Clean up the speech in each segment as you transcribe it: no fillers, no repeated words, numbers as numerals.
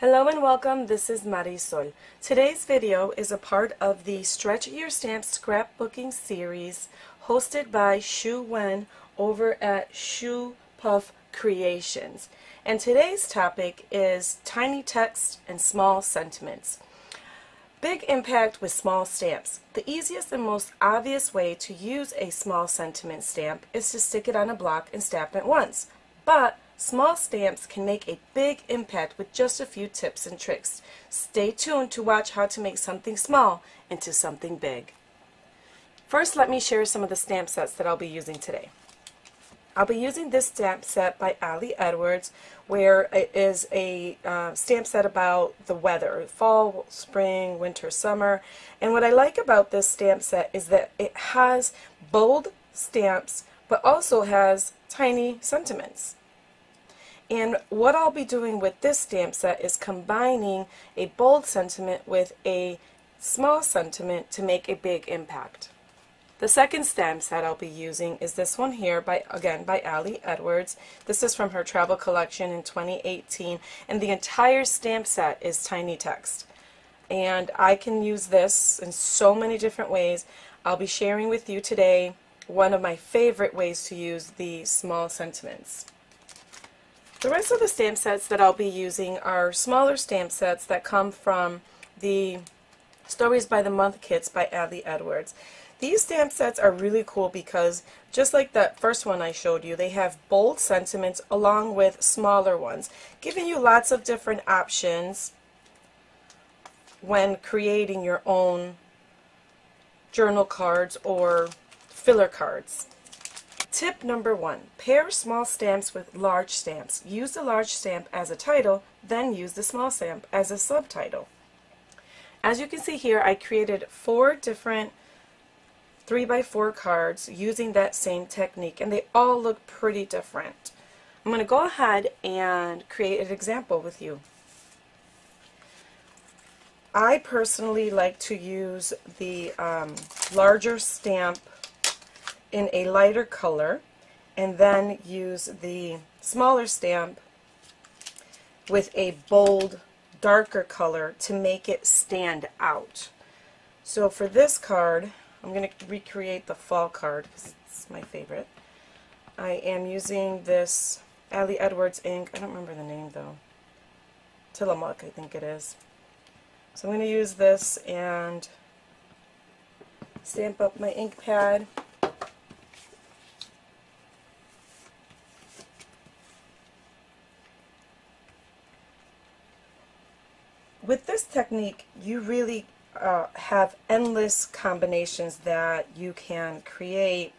Hello and welcome, this is Marisol. Today's video is a part of the Stretch Your Stamps Scrapbooking series hosted by Shu-Wen over at Shu Puff Creations. And today's topic is tiny text and small sentiments. Big impact with small stamps. The easiest and most obvious way to use a small sentiment stamp is to stick it on a block and stamp it once. But small stamps can make a big impact with just a few tips and tricks. Stay tuned to watch how to make something small into something big. First, let me share some of the stamp sets that I'll be using today. I'll be using this stamp set by Ali Edwards, where it is a stamp set about the weather, fall, spring, winter, summer. And what I like about this stamp set is that it has bold stamps, but also has tiny sentiments. And what I'll be doing with this stamp set is combining a bold sentiment with a small sentiment to make a big impact. The second stamp set I'll be using is this one here, by Ali Edwards. This is from her travel collection in 2018, and the entire stamp set is tiny text. And I can use this in so many different ways. I'll be sharing with you today one of my favorite ways to use the small sentiments. The rest of the stamp sets that I'll be using are smaller stamp sets that come from the Stories by the Month kits by Ali Edwards. These stamp sets are really cool because, just like that first one I showed you, they have bold sentiments along with smaller ones, giving you lots of different options when creating your own journal cards or filler cards. Tip number 1, pair small stamps with large stamps. Use the large stamp as a title, then use the small stamp as a subtitle. As you can see here, I created 4 different 3x4 cards using that same technique, and they all look pretty different. I'm going to go ahead and create an example with you. I personally like to use the larger stamp in a lighter color, and then use the smaller stamp with a bold, darker color to make it stand out. So for this card, I'm going to recreate the fall card because it's my favorite. I am using this Ali Edwards ink. I don't remember the name though. Tillamook, I think it is. So I'm going to use this and stamp up my ink pad. With this technique, you really have endless combinations that you can create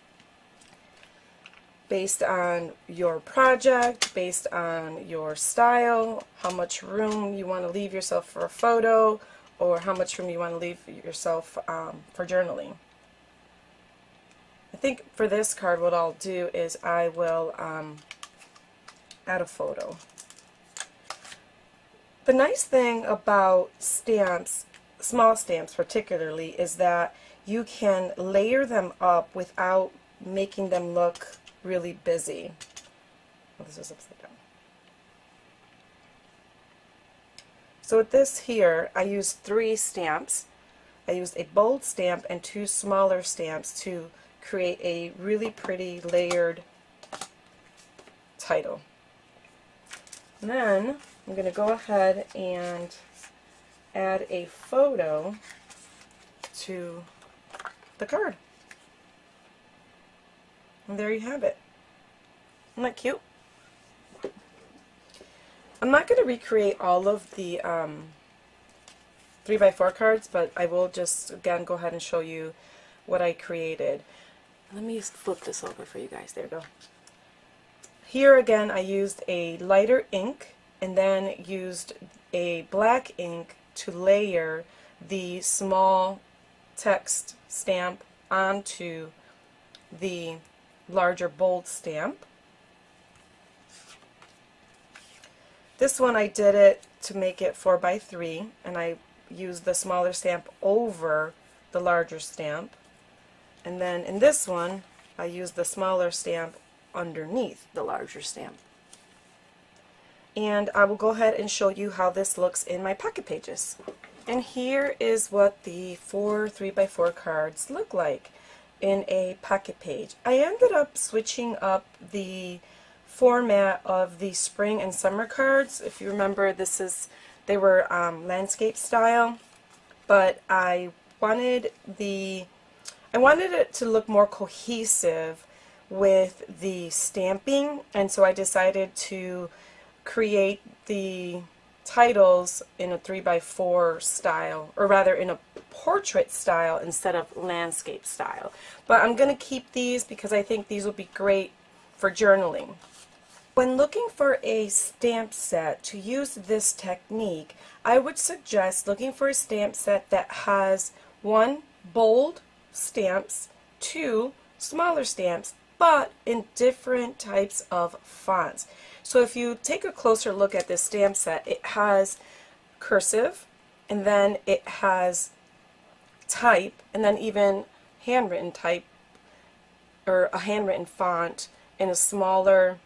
based on your project, based on your style, how much room you want to leave yourself for a photo, or how much room you want to leave yourself for journaling. I think for this card what I'll do is I will add a photo. The nice thing about stamps, small stamps particularly, is that you can layer them up without making them look really busy. Oh, this is upside down. So with this here, I used 3 stamps. I used a bold stamp and 2 smaller stamps to create a really pretty layered title. And then I'm going to go ahead and add a photo to the card. And there you have it. Isn't that cute? I'm not going to recreate all of the 3x4 cards, but I will just, again, go ahead and show you what I created. Let me flip this over for you guys. There you go. Here again, I used a lighter ink and then used a black ink to layer the small text stamp onto the larger bold stamp. This one I did it to make it 4x3, and I used the smaller stamp over the larger stamp. And then in this one, I used the smaller stamp underneath the larger stamp. and I will go ahead and show you how this looks in my pocket pages. And here is what the 4 3x4 cards look like in a pocket page. I ended up switching up the format of the spring and summer cards. If you remember, they were landscape style, but I wanted it to look more cohesive with the stamping, and so I decided to create the titles in a 3x4 style, or rather in a portrait style instead of landscape style. But I'm going to keep these because I think these will be great for journaling. When looking for a stamp set to use this technique, I would suggest looking for a stamp set that has 1, bold stamps, 2, smaller stamps, but in different types of fonts. So if you take a closer look at this stamp set, it has cursive, and then it has type, and then even handwritten type, or a handwritten font in a smaller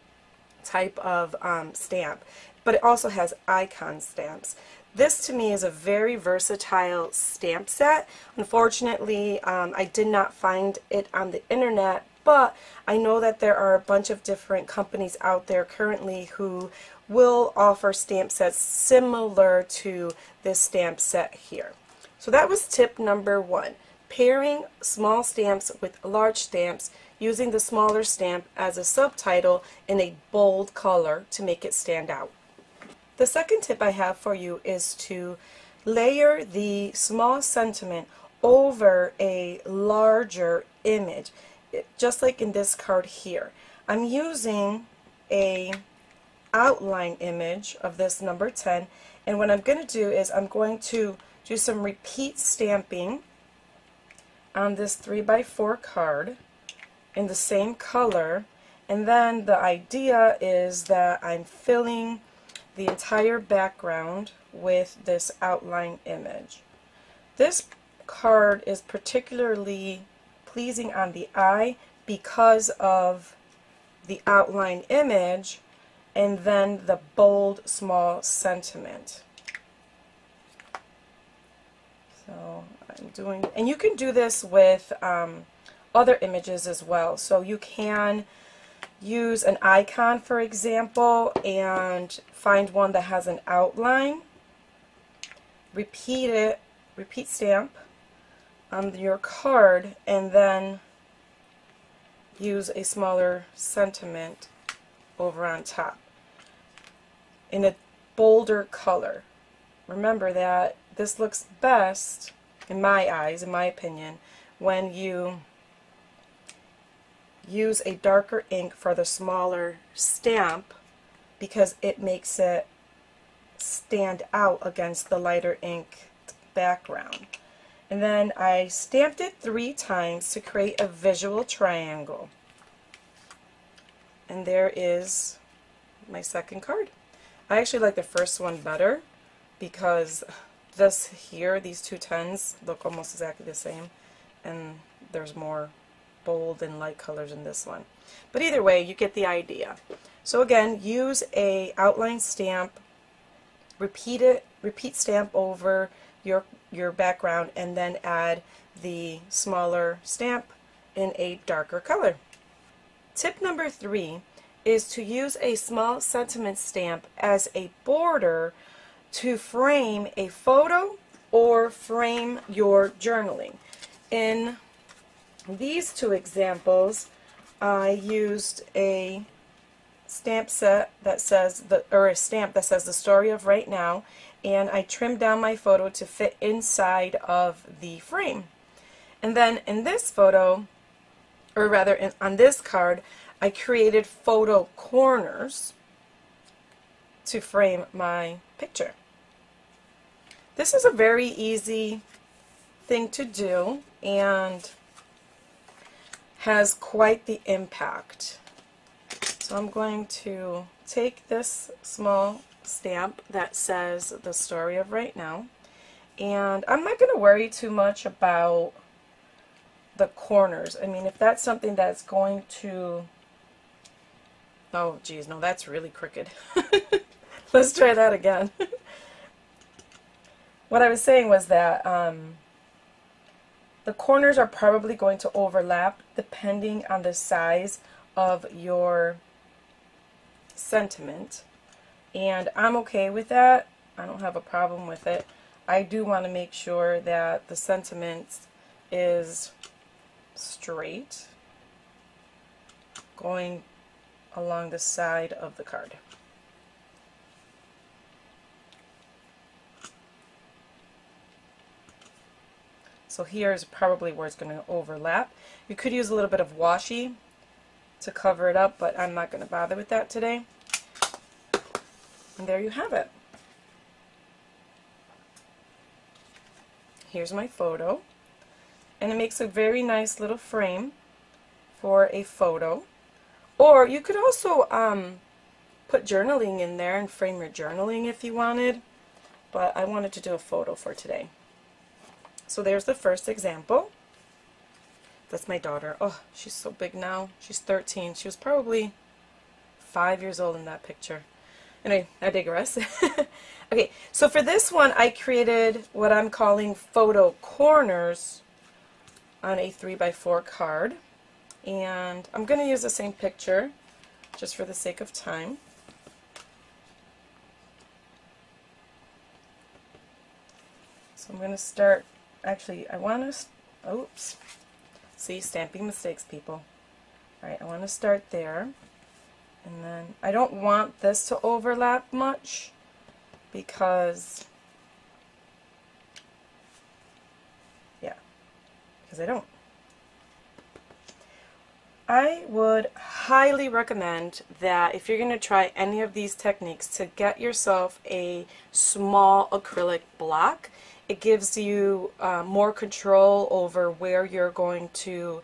type of stamp. But it also has icon stamps. This to me is a very versatile stamp set. Unfortunately, I did not find it on the internet, but I know that there are a bunch of different companies out there currently who will offer stamp sets similar to this stamp set here. So that was tip number 1, pairing small stamps with large stamps, using the smaller stamp as a subtitle in a bold color to make it stand out. The second tip I have for you is to layer the small sentiment over a larger image, just like in this card here. I'm using a outline image of this number 10, and what I'm going to do is I'm going to do some repeat stamping on this 3x4 card in the same color, and then the idea is that I'm filling the entire background with this outline image. This card is particularly pleasing on the eye because of the outline image and then the bold small sentiment. So I'm doing, and you can do this with other images as well. So you can use an icon, for example, and find one that has an outline, repeat stamp on your card, and then use a smaller sentiment over on top in a bolder color. Remember that this looks best, in my eyes, in my opinion, when you use a darker ink for the smaller stamp, because it makes it stand out against the lighter ink background. And then I stamped it 3 times to create a visual triangle. And there is my second card. I actually like the first one better because this here, these 2 10s look almost exactly the same, and there's more bold and light colors in this one. But either way, you get the idea. So again, use a outline stamp, repeat stamp over your background, and then add the smaller stamp in a darker color. Tip number 3 is to use a small sentiment stamp as a border to frame a photo or frame your journaling. In these 2 examples, I used a stamp set that says a stamp that says the story of right now, and I trimmed down my photo to fit inside of the frame. And then in this photo, or rather on this card, I created photo corners to frame my picture. This is a very easy thing to do and has quite the impact. So I'm going to take this small stamp that says the story of right now, and I'm not going to worry too much about the corners. I mean, if that's something that's going to, oh geez, no, that's really crooked. Let's try that again. What I was saying was that the corners are probably going to overlap depending on the size of your sentiment, and I'm okay with that. I don't have a problem with it. I do want to make sure that the sentiment is straight going along the side of the card. So here is probably where it's going to overlap. You could use a little bit of washi to cover it up, but I'm not going to bother with that today. And there you have it. Here's my photo. And it makes a very nice little frame for a photo. Or you could also put journaling in there and frame your journaling if you wanted. But I wanted to do a photo for today. So there's the first example. That's my daughter. Oh, she's so big now. She's 13. She was probably 5 years old in that picture. Anyway, I digress. Okay, so for this one, I created what I'm calling photo corners on a 3x4 card. And I'm going to use the same picture just for the sake of time. So I'm going to start, actually, I want to, oops, see, stamping mistakes, people. Alright, I want to start there. And then I don't want this to overlap much because, yeah, because I don't. I would highly recommend that if you're going to try any of these techniques to get yourself a small acrylic block. It gives you more control over where you're going to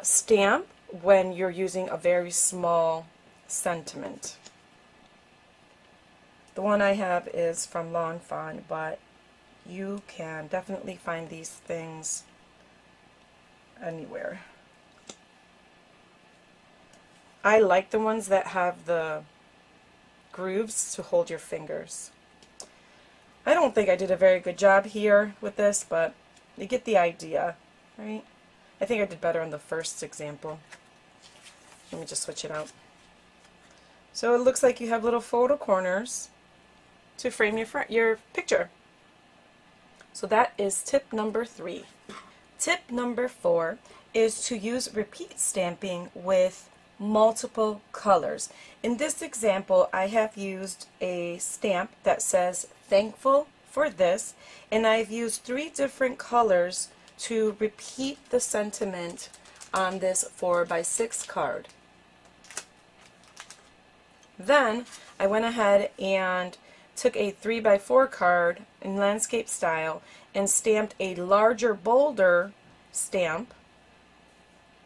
stamp when you're using a very small sentiment. The one I have is from Lawn Fawn, but you can definitely find these things anywhere. I like the ones that have the grooves to hold your fingers. I don't think I did a very good job here with this, but you get the idea, right? I think I did better on the first example. Let me just switch it out. So it looks like you have little photo corners to frame your picture. So that is tip number 3. Tip number 4 is to use repeat stamping with multiple colors. In this example, I have used a stamp that says thankful for this, and I've used 3 different colors to repeat the sentiment on this 4x6 card. Then I went ahead and took a 3x4 card in landscape style and stamped a larger, bolder stamp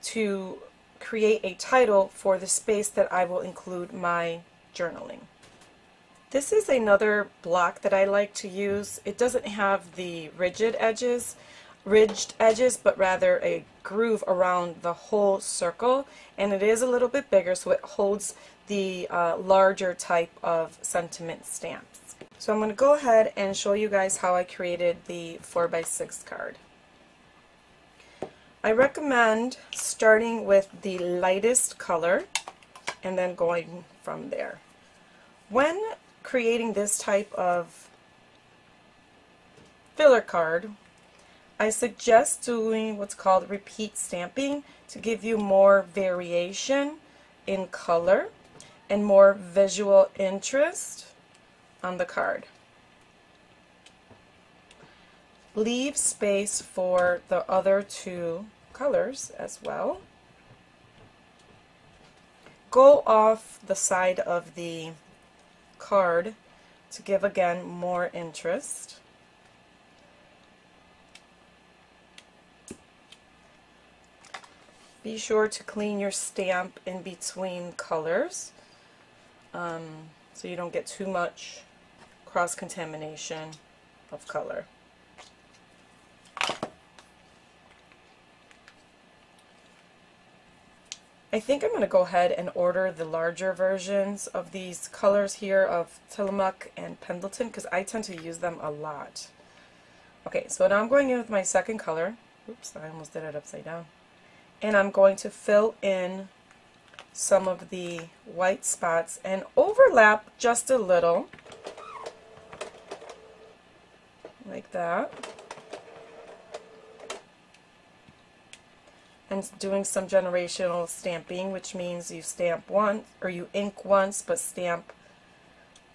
to create a title for the space that I will include my journaling. This is another block that I like to use. It doesn't have the ridged edges, but rather a groove around the whole circle, and it is a little bit bigger, so it holds the larger type of sentiment stamps. So I'm going to go ahead and show you guys how I created the 4x6 card. I recommend starting with the lightest color and then going from there. When creating this type of filler card, I suggest doing what's called repeat stamping to give you more variation in color and more visual interest on the card. Leave space for the other 2 colors as well. Go off the side of the card to give again more interest. Be sure to clean your stamp in between colors so you don't get too much cross-contamination of color. I think I'm going to go ahead and order the larger versions of these colors here of Tillamook and Pendleton because I tend to use them a lot. Okay, so now I'm going in with my second color. Oops, I almost did it upside down. And I'm going to fill in some of the white spots and overlap just a little, like that. And doing some generational stamping, which means you stamp once, or you ink once, but stamp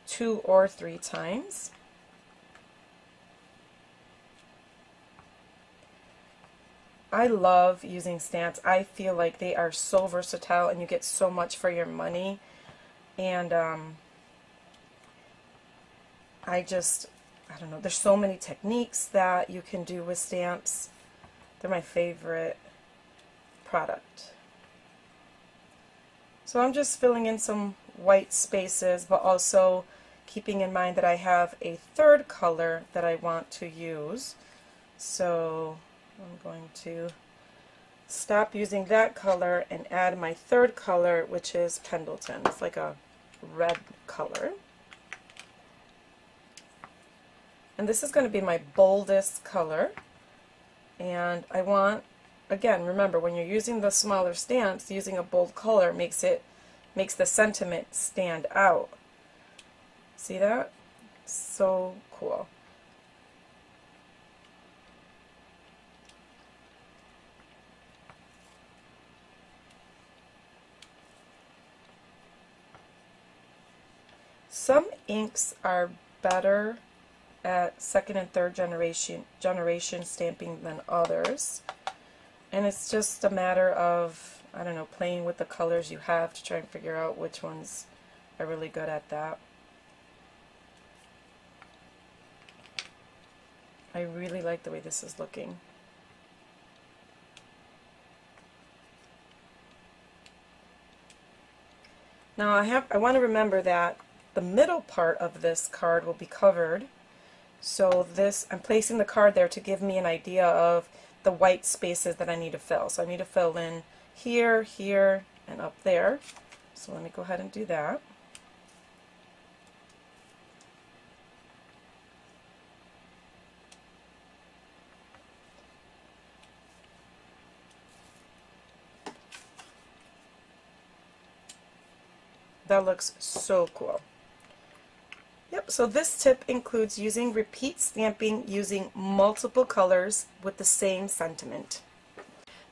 2 or 3 times. I love using stamps. I feel like they are so versatile and you get so much for your money. And I don't know, there's so many techniques that you can do with stamps. They're my favorite product. So I'm just filling in some white spaces, but also keeping in mind that I have a third color that I want to use. So I'm going to stop using that color and add my third color, which is Pendleton. It's like a red color. And this is going to be my boldest color. And I want, again, remember, when you're using the smaller stamps, using a bold color makes the sentiment stand out. See that? So cool. Some inks are better at second and third generation stamping than others. And it's just a matter of, I don't know, playing with the colors you have to try and figure out which ones are really good at that. I really like the way this is looking. Now I want to remember that the middle part of this card will be covered. So this, I'm placing the card there to give me an idea of the white spaces that I need to fill. So I need to fill in here, here, and up there. So let me go ahead and do that. That looks so cool. Yep, so this tip includes using repeat stamping using multiple colors with the same sentiment.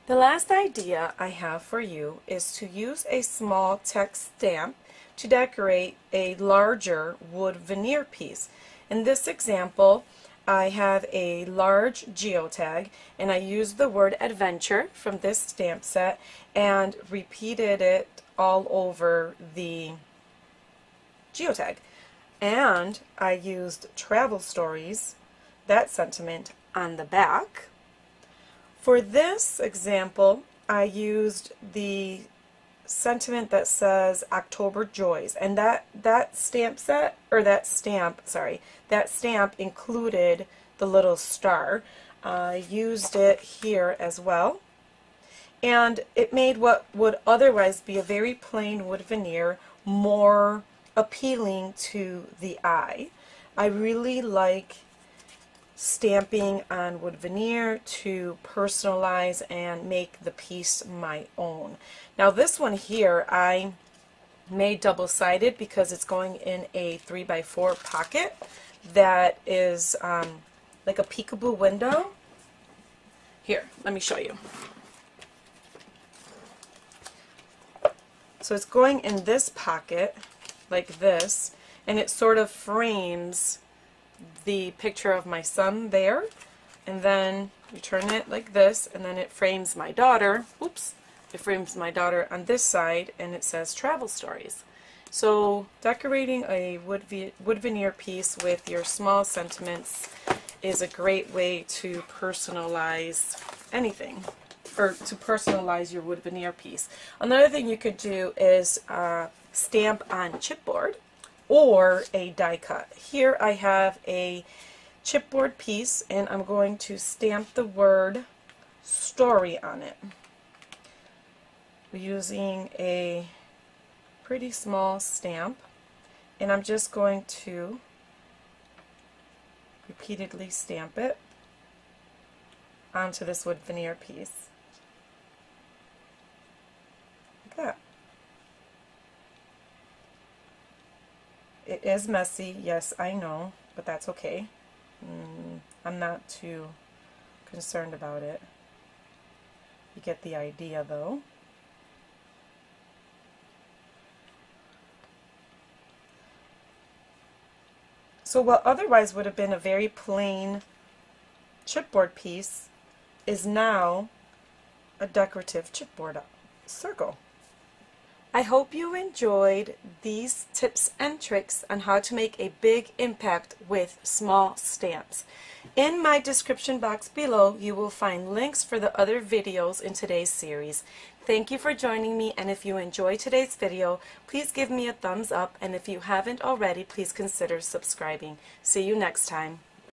The last idea I have for you is to use a small text stamp to decorate a larger wood veneer piece. In this example, I have a large geotag and I used the word adventure from this stamp set and repeated it all over the geotag. And I used travel stories, that sentiment, on the back. For this example, I used the sentiment that says October Joys, and that stamp included the little star. I used it here as well, and it made what would otherwise be a very plain wood veneer more appealing to the eye. I really like stamping on wood veneer to personalize and make the piece my own. Now this one here I made double-sided because it's going in a 3x4 pocket that is like a peekaboo window. Here, let me show you. So it's going in this pocket like this, and it sort of frames the picture of my son there, and then you turn it like this, and then it frames my daughter. Oops, it frames my daughter on this side, and it says travel stories. So decorating a wood veneer piece with your small sentiments is a great way to personalize anything, or to personalize your wood veneer piece. Another thing you could do is stamp on chipboard or a die cut. Here I have a chipboard piece and I'm going to stamp the word story on it. using a pretty small stamp, and I'm just going to repeatedly stamp it onto this wood veneer piece. Like that. It is messy, yes, I know, but that's okay. I'm not too concerned about it. You get the idea, though. So what otherwise would have been a very plain chipboard piece is now a decorative chipboard circle. I hope you enjoyed these tips and tricks on how to make a big impact with small stamps. In my description box below, you will find links for the other videos in today's series. Thank you for joining me, and if you enjoyed today's video, please give me a thumbs up, and if you haven't already, please consider subscribing. See you next time.